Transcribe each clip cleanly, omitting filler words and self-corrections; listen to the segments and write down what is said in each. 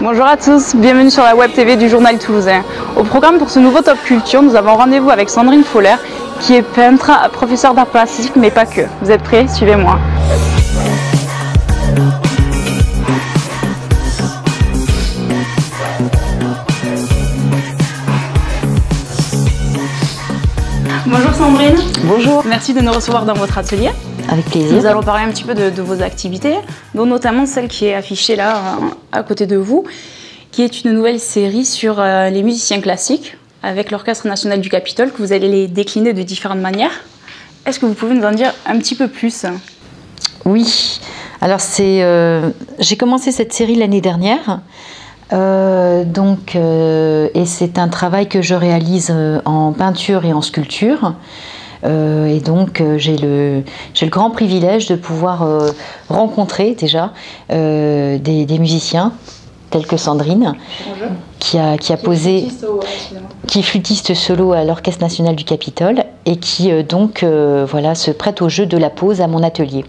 Bonjour à tous, bienvenue sur la Web TV du Journal Toulousain. Au programme pour ce nouveau Top Culture, nous avons rendez-vous avec Sandrine Foller, qui est peintre, professeure d'art plastique, mais pas que. Vous êtes prêts? Suivez-moi. Bonjour Sandrine. Bonjour. Merci de nous recevoir dans votre atelier. Avec plaisir. Nous allons parler un petit peu de vos activités, dont notamment celle qui est affichée là, à côté de vous, qui est une nouvelle série sur les musiciens classiques, avec l'Orchestre national du Capitole, que vous allez les décliner de différentes manières. Est-ce que vous pouvez nous en dire un petit peu plus? Oui. Alors, j'ai commencé cette série l'année dernière. Et c'est un travail que je réalise en peinture et en sculpture. Et donc j'ai le grand privilège de pouvoir rencontrer déjà des musiciens tels que Sandrine, qui est flûtiste solo à l'Orchestre national du Capitole et qui voilà, se prête au jeu de la pose à mon atelier.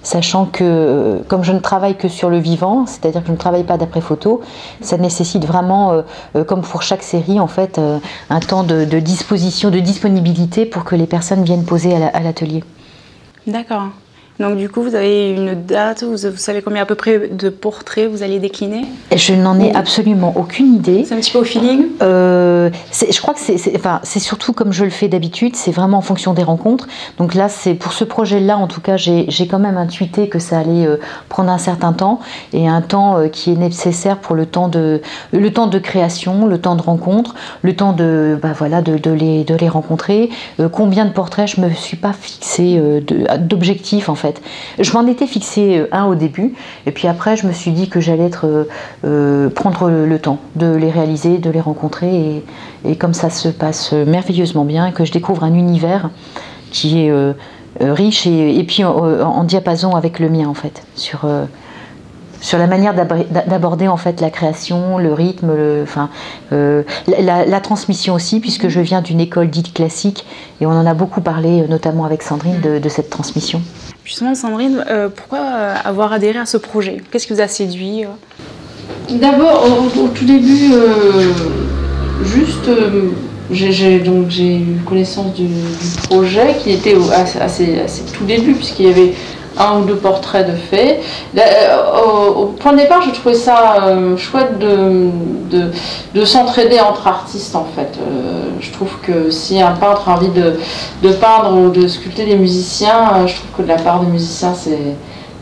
Sachant que, comme je ne travaille que sur le vivant, c'est-à-dire que je ne travaille pas d'après photo, ça nécessite vraiment, comme pour chaque série, en fait, un temps de disposition, de disponibilité pour que les personnes viennent poser à l'atelier. D'accord. Donc du coup, vous avez une date, vous savez combien à peu près de portraits vous allez décliner? Je n'en ai absolument aucune idée. C'est un petit peu au feeling? Je crois que c'est surtout comme je le fais d'habitude, c'est vraiment en fonction des rencontres. Donc là, pour ce projet-là, en tout cas, j'ai quand même intuité que ça allait prendre un certain temps, et un temps qui est nécessaire pour le temps de création, le temps de rencontre, le temps de les rencontrer. Combien de portraits, je me suis pas fixé d'objectif en fait. Je m'en étais fixé un au début, et puis après je me suis dit que j'allais prendre le temps de les réaliser, de les rencontrer, et comme ça se passe merveilleusement bien, que je découvre un univers qui est riche et puis en diapason avec le mien en fait, sur la manière d'aborder en fait la création, le rythme, la transmission aussi, puisque je viens d'une école dite classique, et on en a beaucoup parlé, notamment avec Sandrine, de cette transmission. Justement, Sandrine, pourquoi avoir adhéré à ce projet? Qu'est-ce qui vous a séduit? D'abord, au tout début, j'ai eu connaissance du projet qui était assez tout début, puisqu'il y avait un ou deux portraits de faits. Au point de départ, je trouvais ça chouette de s'entraider entre artistes en fait. Je trouve que si un peintre a envie de peindre ou de sculpter des musiciens, je trouve que de la part des musiciens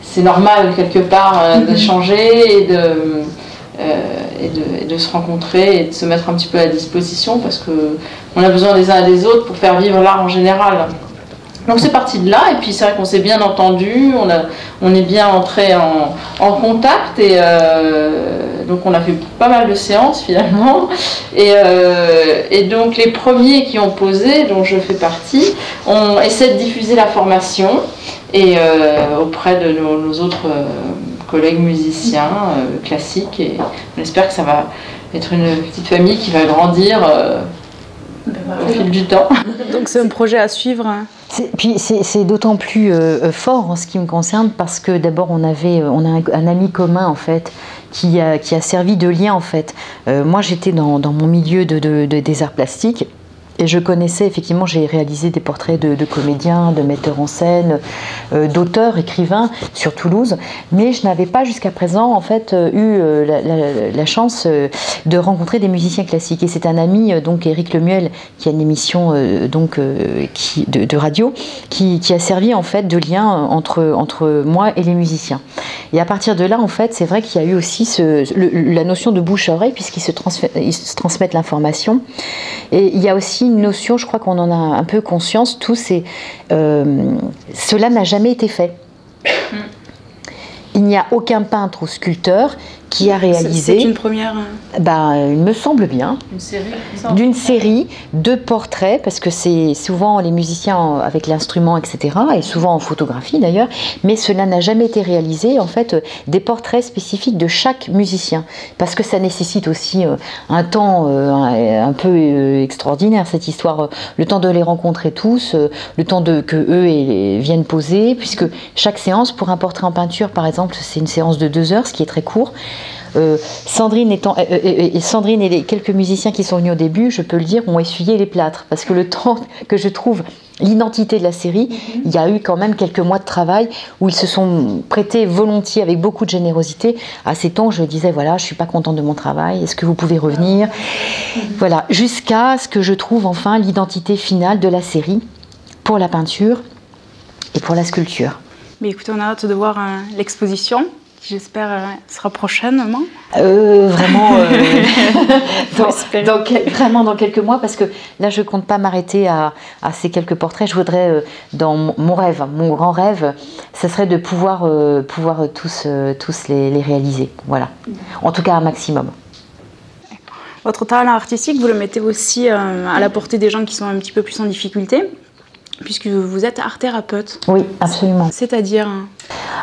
c'est normal quelque part d'échanger et de se rencontrer et de se mettre un petit peu à disposition, parce qu'on a besoin les uns et des autres pour faire vivre l'art en général. Donc c'est parti de là, et puis c'est vrai qu'on s'est bien entendu, on est bien entré en contact, et donc on a fait pas mal de séances finalement, et donc les premiers qui ont posé, dont je fais partie, on essaie de diffuser la formation et auprès de nos autres collègues musiciens classiques, et on espère que ça va être une petite famille qui va grandir au fil du temps. Donc c'est un projet à suivre. Puis c'est d'autant plus fort en ce qui me concerne, parce que d'abord on a un ami commun en fait qui a servi de lien en fait. Moi j'étais dans mon milieu des arts plastiques, et je connaissais effectivement, j'ai réalisé des portraits de comédiens, de metteurs en scène, d'auteurs, écrivains sur Toulouse, mais je n'avais pas jusqu'à présent en fait eu la chance de rencontrer des musiciens classiques. Et c'est un ami, donc Éric Lemuel, qui a une émission de radio, qui a servi en fait de lien entre moi et les musiciens. Et à partir de là, en fait, c'est vrai qu'il y a eu aussi la notion de bouche-oreille, puisqu'ils se transmettent l'information. Et il y a aussi une notion, je crois qu'on en a un peu conscience tous, c'est cela n'a jamais été fait. Il n'y a aucun peintre ou sculpteur qui a réalisé... C'est une première... il me semble bien. Une série. D'une série de portraits, parce que c'est souvent les musiciens avec l'instrument, etc., et souvent en photographie d'ailleurs, mais cela n'a jamais été réalisé, en fait, des portraits spécifiques de chaque musicien, parce que ça nécessite aussi un temps un peu extraordinaire, cette histoire, le temps de les rencontrer tous, le temps que eux viennent poser, puisque chaque séance, pour un portrait en peinture, par exemple, c'est une séance de 2 heures, ce qui est très court. Sandrine et les quelques musiciens qui sont venus au début, je peux le dire, ont essuyé les plâtres. Parce que le temps que je trouve l'identité de la série, il y a eu quand même quelques mois de travail où ils se sont prêtés volontiers avec beaucoup de générosité. À ces temps, je disais, voilà, je ne suis pas contente de mon travail, est-ce que vous pouvez revenir? Voilà, jusqu'à ce que je trouve enfin l'identité finale de la série pour la peinture et pour la sculpture. Mais écoutez, on a hâte de voir l'exposition, qui j'espère sera prochainement. Vraiment, vraiment dans quelques mois, parce que là je ne compte pas m'arrêter à ces quelques portraits. Je voudrais, dans mon rêve, mon grand rêve, ce serait de pouvoir tous les réaliser. Voilà. En tout cas un maximum. Votre talent artistique, vous le mettez aussi à la portée des gens qui sont un petit peu plus en difficulté, puisque vous êtes art-thérapeute. Oui, absolument. C'est-à-dire,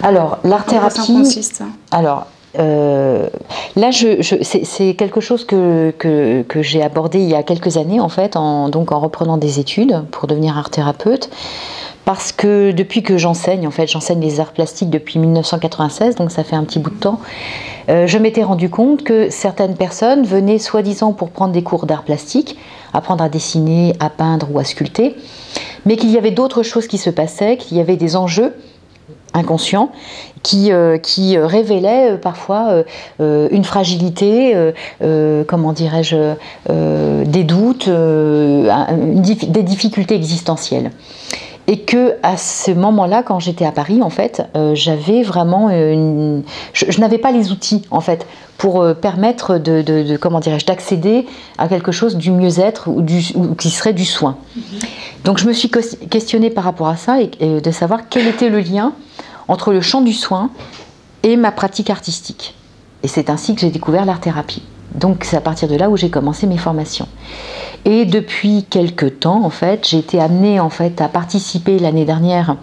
alors, l'art-thérapie... ça consiste? Alors, là, c'est quelque chose que j'ai abordé il y a quelques années, en fait, en reprenant des études pour devenir art-thérapeute. Parce que depuis que j'enseigne, en fait, j'enseigne les arts plastiques depuis 1996, donc ça fait un petit bout de temps, je m'étais rendu compte que certaines personnes venaient soi-disant pour prendre des cours d'art plastique, apprendre à dessiner, à peindre ou à sculpter, mais qu'il y avait d'autres choses qui se passaient, qu'il y avait des enjeux inconscients qui révélaient parfois une fragilité, comment dirais-je, des doutes, des difficultés existentielles. Et que à ce moment-là, quand j'étais à Paris, en fait, j'avais vraiment je n'avais pas les outils, en fait, pour permettre comment dirais-je, d'accéder à quelque chose du mieux-être ou qui serait du soin. Donc je me suis questionnée par rapport à ça et de savoir quel était le lien entre le champ du soin et ma pratique artistique. Et c'est ainsi que j'ai découvert l'art-thérapie. Donc c'est à partir de là où j'ai commencé mes formations. Et depuis quelques temps, en fait, j'ai été amenée en fait, à participer l'année dernière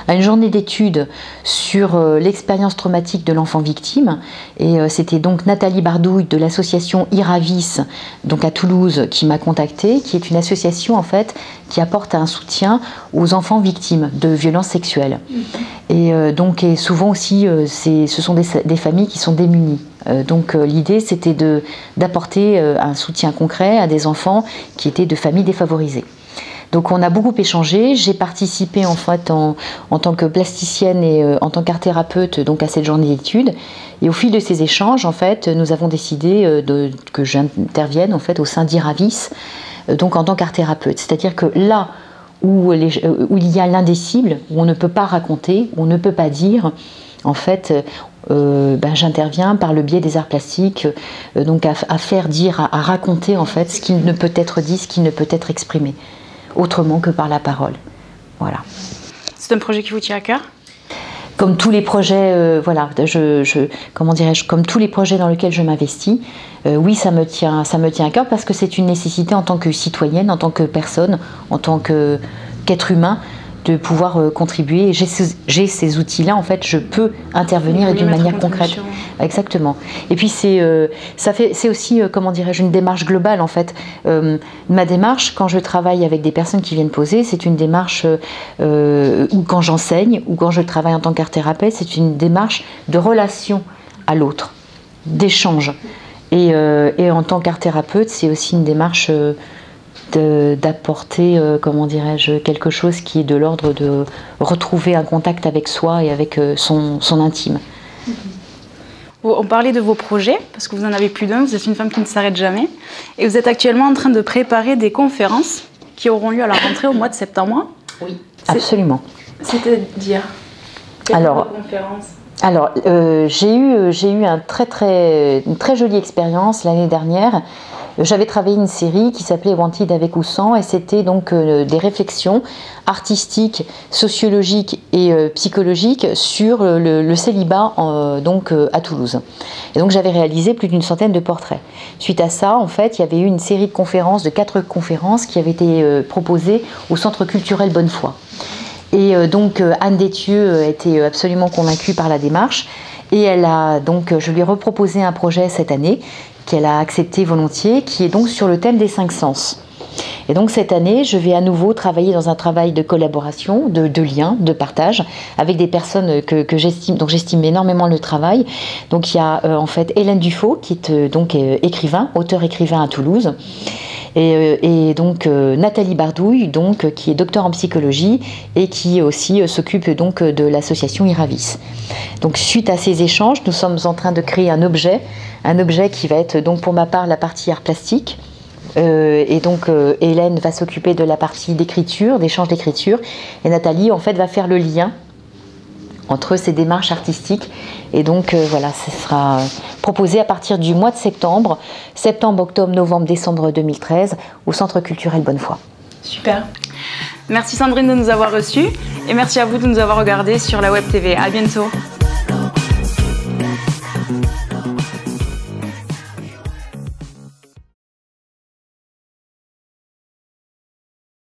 à une journée d'études sur l'expérience traumatique de l'enfant victime. Et c'était donc Nathalie Bardouille de l'association Iravis, donc à Toulouse, qui m'a contactée, qui est une association en fait qui apporte un soutien aux enfants victimes de violences sexuelles. Et souvent aussi, ce sont des familles qui sont démunies. Donc l'idée c'était d'apporter un soutien concret à des enfants qui étaient de familles défavorisées. Donc on a beaucoup échangé, j'ai participé en fait en tant que plasticienne et en tant qu'art-thérapeute donc à cette journée d'études. Et au fil de ces échanges en fait, nous avons décidé que j'intervienne en fait au sein d'Iravis donc en tant qu'art-thérapeute. C'est-à-dire que là où il y a l'indicible, où on ne peut pas raconter, où on ne peut pas dire, en fait, j'interviens par le biais des arts plastiques, donc à faire dire, à raconter en fait ce qui ne peut être dit, ce qui ne peut être exprimé, autrement que par la parole. Voilà. C'est un projet qui vous tient à cœur? Comme tous les projets, comment dirais-je, comme tous les projets dans lesquels je m'investis, oui, ça me tient à cœur parce que c'est une nécessité en tant que citoyenne, en tant que personne, en tant qu'être humain, de pouvoir contribuer. Et j'ai ces outils-là, en fait, je peux intervenir d'une manière concrète. Exactement. Et puis c'est aussi, comment dirais-je, une démarche globale, en fait. Ma démarche, quand je travaille avec des personnes qui viennent poser, c'est une démarche, ou quand j'enseigne, ou quand je travaille en tant qu'art-thérapeute, c'est une démarche de relation à l'autre, d'échange. Et en tant qu'art-thérapeute, c'est aussi une démarche d'apporter, comment dirais-je, quelque chose qui est de l'ordre de retrouver un contact avec soi et avec son intime. On parlait de vos projets, parce que vous en avez plus d'un, vous êtes une femme qui ne s'arrête jamais, et vous êtes actuellement en train de préparer des conférences qui auront lieu à la rentrée au mois de septembre. Oui, absolument. C'est-à-dire Alors, j'ai eu une très jolie expérience l'année dernière. J'avais travaillé une série qui s'appelait Wanted avec ou sans, et c'était donc des réflexions artistiques, sociologiques et psychologiques sur le célibat à Toulouse. Et donc j'avais réalisé plus d'une centaine de portraits. Suite à ça, en fait, il y avait eu une série de conférences, de 4 conférences qui avaient été proposées au Centre culturel Bonnefoy. Et Anne Détieux était absolument convaincue par la démarche, et je lui ai reproposé un projet cette année qu'elle a accepté volontiers, qui est donc sur le thème des 5 sens. Et donc cette année, je vais à nouveau travailler dans un travail de collaboration, de lien, de partage, avec des personnes que j'estime, dont j'estime énormément le travail. Donc il y a en fait Hélène Dufaux, qui est donc écrivain, auteur-écrivain à Toulouse. Et donc Nathalie Bardouille, donc, qui est docteur en psychologie et qui aussi s'occupe donc de l'association Iravis. Donc suite à ces échanges, nous sommes en train de créer un objet qui va être donc pour ma part la partie art plastique. Et donc Hélène va s'occuper de la partie d'écriture, d'échange d'écriture, et Nathalie en fait va faire le lien entre ces démarches artistiques. Et donc voilà, ce sera proposé à partir du mois de septembre, octobre, novembre, décembre 2013, au Centre culturel Bonnefoy. Super. Merci Sandrine de nous avoir reçus et merci à vous de nous avoir regardés sur la Web TV. À bientôt.